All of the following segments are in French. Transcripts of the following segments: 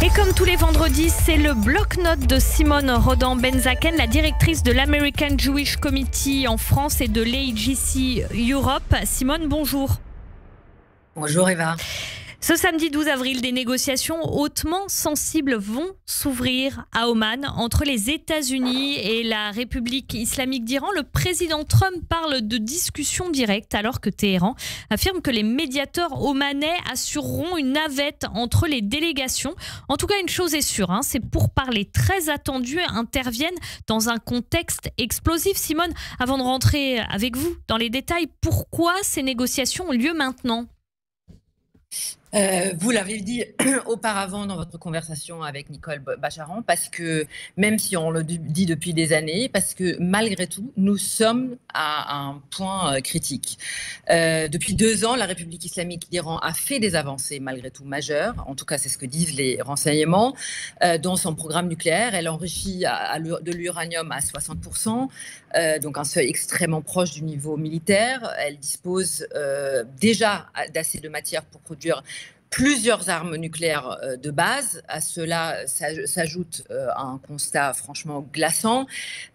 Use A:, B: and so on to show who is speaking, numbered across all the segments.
A: Et comme tous les vendredis, c'est le bloc-notes de Simone Rodan-Benzaken, la directrice de l'American Jewish Committee en France et de l'AJC Europe. Simone, bonjour.
B: Bonjour Eva.
A: Ce samedi 12 avril, des négociations hautement sensibles vont s'ouvrir à Oman entre les États-Unis et la République islamique d'Iran. Le président Trump parle de discussions directes alors que Téhéran affirme que les médiateurs omanais assureront une navette entre les délégations. En tout cas, une chose est sûre, ces pourparlers très attendus interviennent dans un contexte explosif. Simone, avant de rentrer avec vous dans les détails, pourquoi ces négociations ont lieu maintenant ?
B: Vous l'avez dit auparavant dans votre conversation avec Nicole Bacharan, parce que, même si on le dit depuis des années, parce que malgré tout, nous sommes à un point critique. Depuis 2 ans, la République islamique d'Iran a fait des avancées malgré tout majeures, en tout cas c'est ce que disent les renseignements, dans son programme nucléaire. Elle enrichit de l'uranium à 60%, donc un seuil extrêmement proche du niveau militaire. Elle dispose déjà d'assez de matière pour produire plusieurs armes nucléaires de base. À cela s'ajoute un constat franchement glaçant.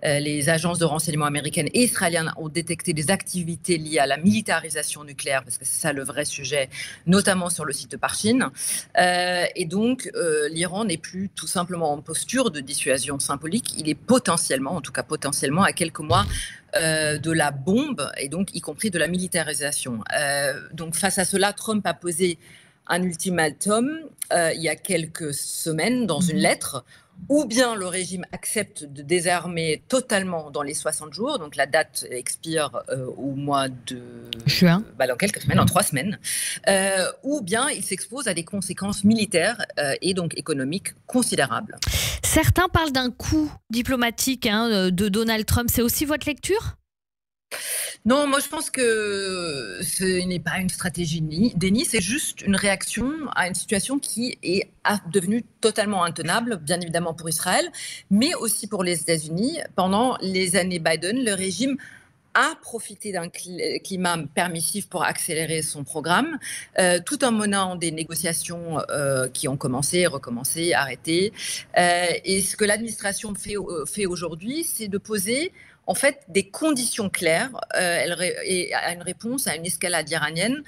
B: Les agences de renseignement américaines et israéliennes ont détecté des activités liées à la militarisation nucléaire, parce que c'est ça le vrai sujet, notamment sur le site de Parchin. Et donc, l'Iran n'est plus tout simplement en posture de dissuasion symbolique. Il est potentiellement, en tout cas potentiellement, à quelques mois de la bombe, et donc y compris de la militarisation. Donc face à cela, Trump a posé un ultimatum il y a quelques semaines dans une lettre, ou bien le régime accepte de désarmer totalement dans les 60 jours, donc la date expire au mois de juin, dans quelques semaines, en 3 semaines, ou bien il s'expose à des conséquences militaires et donc économiques considérables.
A: Certains parlent d'un coup diplomatique de Donald Trump, c'est aussi votre lecture ?
B: Non, moi je pense que ce n'est pas une stratégie déni, c'est juste une réaction à une situation qui est devenue totalement intenable, bien évidemment pour Israël, mais aussi pour les États-Unis. Pendant les années Biden, le régime a profité d'un climat permissif pour accélérer son programme, tout en menant des négociations qui ont commencé, recommencé, arrêté. Et ce que l'administration fait aujourd'hui, c'est de poser en fait des conditions claires et à une réponse à une escalade iranienne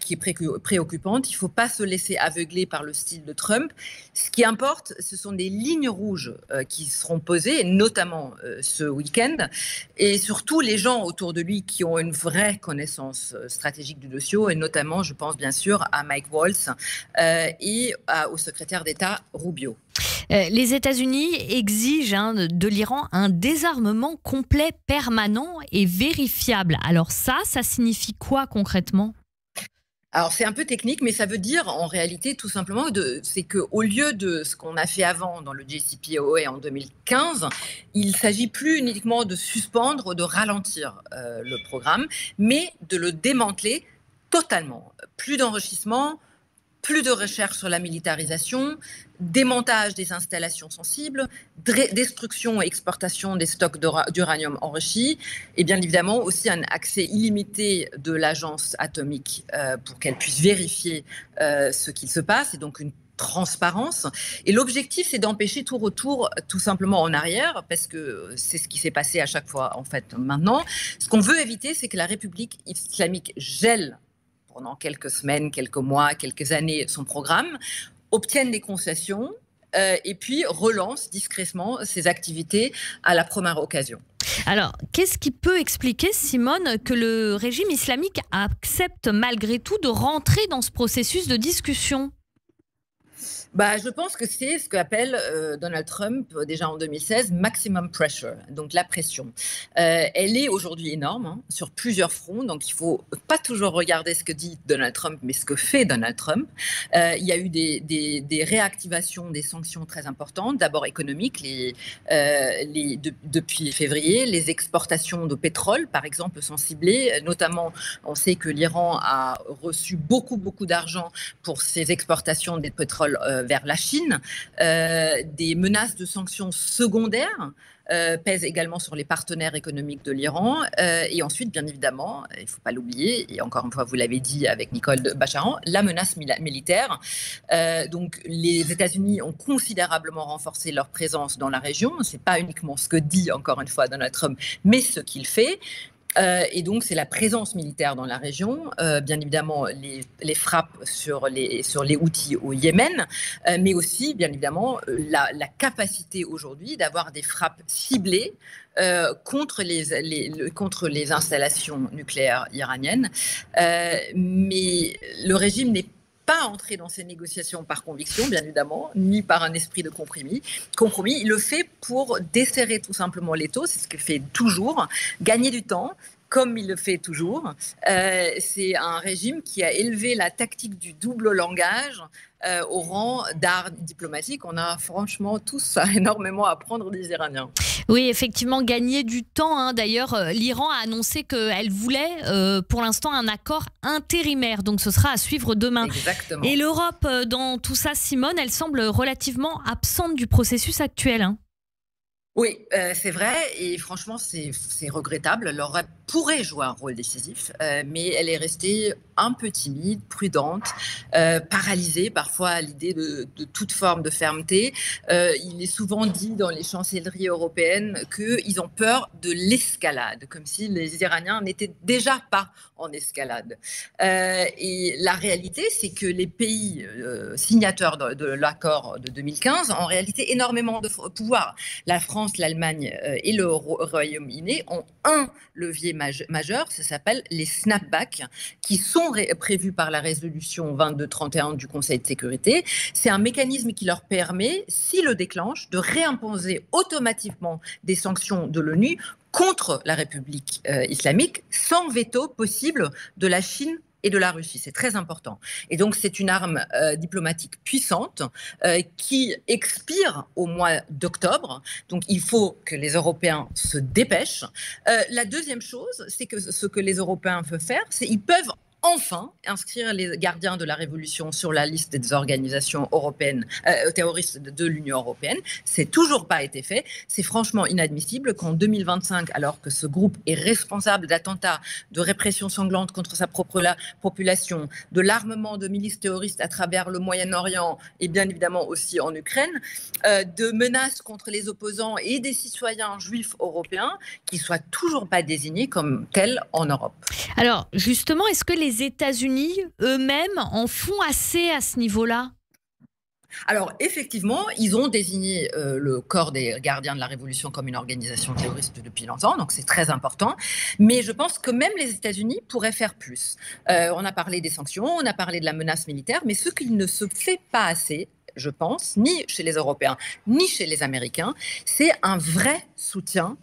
B: qui est préoccupante. Il ne faut pas se laisser aveugler par le style de Trump. Ce qui importe, ce sont des lignes rouges qui seront posées, notamment ce week-end, et surtout les gens autour de lui qui ont une vraie connaissance stratégique du dossier, et notamment, je pense bien sûr à Mike Waltz et au secrétaire d'État Rubio.
A: Les États-Unis exigent de l'Iran un désarmement complet, permanent et vérifiable. Alors ça signifie quoi concrètement ?
B: Alors c'est un peu technique, mais ça veut dire en réalité tout simplement c'est qu'au lieu de ce qu'on a fait avant dans le JCPOA en 2015, il ne s'agit plus uniquement de suspendre ou de ralentir le programme, mais de le démanteler totalement. Plus d'enrichissement, plus de recherche sur la militarisation, démontage des installations sensibles, destruction et exportation des stocks d'uranium enrichi, et bien évidemment aussi un accès illimité de l'agence atomique pour qu'elle puisse vérifier ce qu'il se passe, et donc une transparence. Et l'objectif, c'est d'empêcher tout retour tout simplement en arrière, parce que c'est ce qui s'est passé à chaque fois en fait maintenant. Ce qu'on veut éviter, c'est que la République islamique gèle pendant quelques semaines, quelques mois, quelques années son programme, obtiennent des concessions et puis relancent discrètement ses activités à la première occasion.
A: Alors, qu'est-ce qui peut expliquer, Simone, que le régime islamique accepte malgré tout de rentrer dans ce processus de discussion ?
B: Je pense que c'est ce qu'appelle Donald Trump, déjà en 2016, maximum pressure, donc la pression. Elle est aujourd'hui énorme sur plusieurs fronts, donc il ne faut pas toujours regarder ce que dit Donald Trump, mais ce que fait Donald Trump. Il y a eu des réactivations des sanctions très importantes, d'abord économiques, depuis février. Les exportations de pétrole, par exemple, sont ciblées. Notamment, on sait que l'Iran a reçu beaucoup d'argent pour ses exportations de pétrole vers la Chine. Des menaces de sanctions secondaires pèsent également sur les partenaires économiques de l'Iran. Et ensuite, bien évidemment, il ne faut pas l'oublier, et encore une fois, vous l'avez dit avec Nicole Bacharan, la menace militaire. Donc, les États-Unis ont considérablement renforcé leur présence dans la région. Ce n'est pas uniquement ce que dit, encore une fois, Donald Trump, mais ce qu'il fait. Et donc, c'est la présence militaire dans la région, bien évidemment les frappes sur les Houthis au Yémen, mais aussi, bien évidemment, la capacité aujourd'hui d'avoir des frappes ciblées contre les installations nucléaires iraniennes. Mais le régime n'est pas entrer dans ces négociations par conviction, bien évidemment, ni par un esprit de compromis. Il le fait pour desserrer tout simplement l'étau, c'est ce qu'il fait toujours, gagner du temps, comme il le fait toujours. C'est un régime qui a élevé la tactique du double langage au rang d'art diplomatique. On a franchement tous énormément à apprendre des Iraniens.
A: Oui, effectivement, gagner du temps. Hein. D'ailleurs, l'Iran a annoncé qu'elle voulait, pour l'instant, un accord intérimaire. Donc, ce sera à suivre demain.
B: Exactement.
A: Et l'Europe, dans tout ça, Simone, elle semble relativement absente du processus actuel. Hein.
B: Oui, c'est vrai, et franchement, c'est regrettable. L'Europe pourrait jouer un rôle décisif, mais elle est restée un peu timide, prudente, paralysée parfois à l'idée de toute forme de fermeté. Il est souvent dit dans les chancelleries européennes qu'ils ont peur de l'escalade, comme si les Iraniens n'étaient déjà pas en escalade. Et la réalité, c'est que les pays signataires de l'accord de 2015 ont en réalité énormément de pouvoir. La France, l'Allemagne et le Royaume-Uni ont un levier majeur, ça s'appelle les snapbacks, qui sont prévus par la résolution 2231 du Conseil de sécurité. C'est un mécanisme qui leur permet, s'il le déclenche, de réimposer automatiquement des sanctions de l'ONU contre la République islamique, sans veto possible de la Chine et de la Russie. C'est très important. Et donc, c'est une arme diplomatique puissante qui expire au mois d'octobre. Donc, il faut que les Européens se dépêchent. La deuxième chose, c'est que ce que les Européens peuvent faire, c'est qu'ils peuvent enfin inscrire les gardiens de la révolution sur la liste des organisations européennes terroristes de l'Union européenne. C'est toujours pas été fait. C'est franchement inadmissible qu'en 2025, alors que ce groupe est responsable d'attentats, de répression sanglante contre sa propre population, de l'armement de milices terroristes à travers le Moyen-Orient et bien évidemment aussi en Ukraine, de menaces contre les opposants et des citoyens juifs européens, qui soient toujours pas désignés comme tels en Europe.
A: Alors justement, est-ce que les États-Unis eux-mêmes en font assez à ce niveau-là ?
B: Alors, effectivement, ils ont désigné le corps des gardiens de la Révolution comme une organisation terroriste depuis longtemps, donc c'est très important. Mais je pense que même les États-Unis pourraient faire plus. On a parlé des sanctions, on a parlé de la menace militaire, mais ce qu'il ne se fait pas assez, je pense, ni chez les Européens, ni chez les Américains, c'est un vrai soutien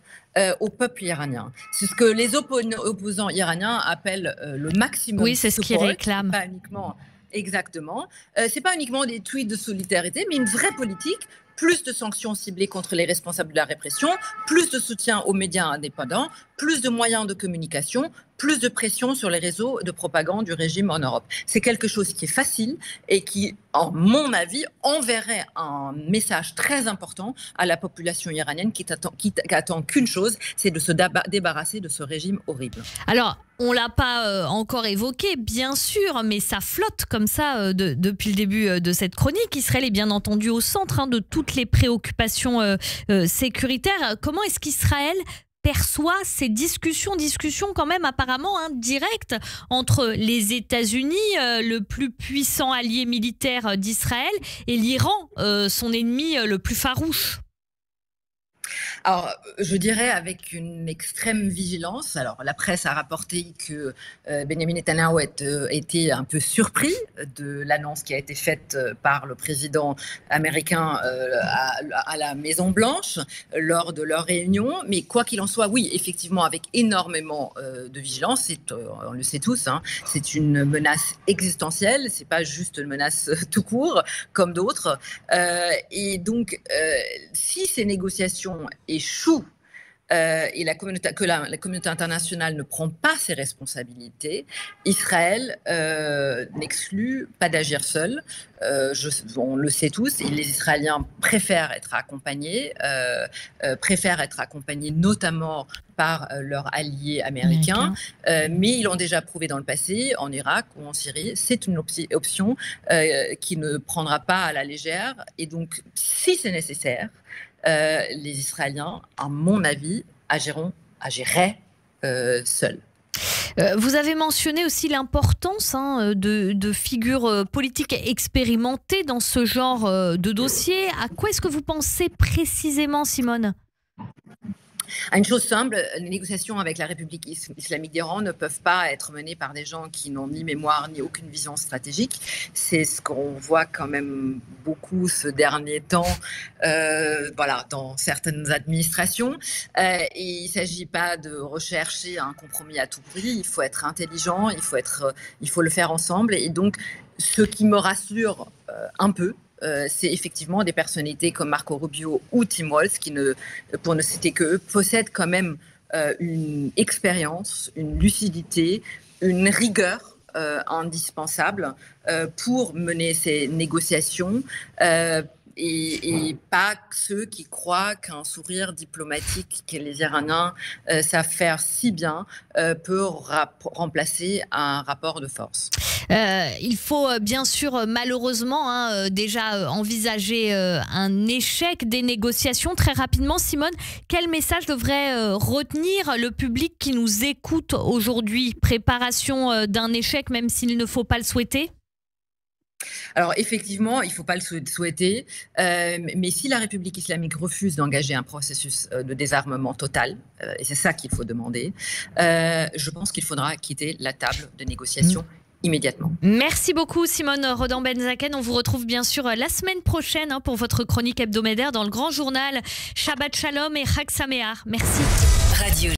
B: au peuple iranien. C'est ce que les opposants iraniens appellent le maximum.
A: Oui, c'est ce qu'ils réclament.
B: Pas uniquement, exactement. C'est pas uniquement des tweets de solidarité, mais une vraie politique. Plus de sanctions ciblées contre les responsables de la répression, plus de soutien aux médias indépendants, plus de moyens de communication, plus de pression sur les réseaux de propagande du régime en Europe. C'est quelque chose qui est facile et qui, en mon avis, enverrait un message très important à la population iranienne qui attend qu'une chose, c'est de se débarrasser de ce régime horrible.
A: Alors, on ne l'a pas encore évoqué, bien sûr, mais ça flotte comme ça depuis le début de cette chronique. Israël est bien entendu au centre de toutes les préoccupations sécuritaires. Comment est-ce qu'Israël perçoit ces discussions quand même apparemment directes entre les États-Unis, le plus puissant allié militaire d'Israël, et l'Iran, son ennemi le plus farouche?
B: Alors, je dirais avec une extrême vigilance. Alors, la presse a rapporté que Benjamin Netanyahu était un peu surpris de l'annonce qui a été faite par le président américain à la Maison-Blanche lors de leur réunion. Mais quoi qu'il en soit, oui, effectivement, avec énormément de vigilance. On le sait tous, c'est une menace existentielle. C'est pas juste une menace tout court, comme d'autres. Et donc, si ces négociations échouent, et la communauté internationale ne prend pas ses responsabilités, Israël n'exclut pas d'agir seul. On le sait tous, et les Israéliens préfèrent être accompagnés notamment par leurs alliés américains, mais ils l'ont déjà prouvé dans le passé, en Irak ou en Syrie. C'est une option qui ne prendra pas à la légère. Et donc, si c'est nécessaire, les Israéliens, à mon avis, agiraient seuls.
A: Vous avez mentionné aussi l'importance de figures politiques expérimentées dans ce genre de dossier. À quoi est-ce que vous pensez précisément, Simone ?
B: Une chose simple, les négociations avec la République islamique d'Iran ne peuvent pas être menées par des gens qui n'ont ni mémoire ni aucune vision stratégique. C'est ce qu'on voit quand même beaucoup ce dernier temps dans certaines administrations. Et il ne s'agit pas de rechercher un compromis à tout prix. Il faut être intelligent, il faut le faire ensemble. Et donc, ce qui me rassure un peu, c'est effectivement des personnalités comme Marco Rubio ou Tim Walz qui, pour ne citer qu'eux, possèdent quand même une expérience, une lucidité, une rigueur indispensable pour mener ces négociations. Et pas ceux qui croient qu'un sourire diplomatique que les Iraniens savent faire si bien peut remplacer un rapport de force.
A: Il faut bien sûr malheureusement déjà envisager un échec des négociations très rapidement. Simone, quel message devrait retenir le public qui nous écoute aujourd'hui ? Préparation d'un échec même s'il ne faut pas le souhaiter ?
B: Alors effectivement, il ne faut pas le souhaiter, mais si la République islamique refuse d'engager un processus de désarmement total, et c'est ça qu'il faut demander, je pense qu'il faudra quitter la table de négociation immédiatement.
A: Merci beaucoup Simone Rodin-Benzaken. On vous retrouve bien sûr la semaine prochaine pour votre chronique hebdomadaire dans le Grand Journal. Shabbat Shalom et Chag Sameach. Merci.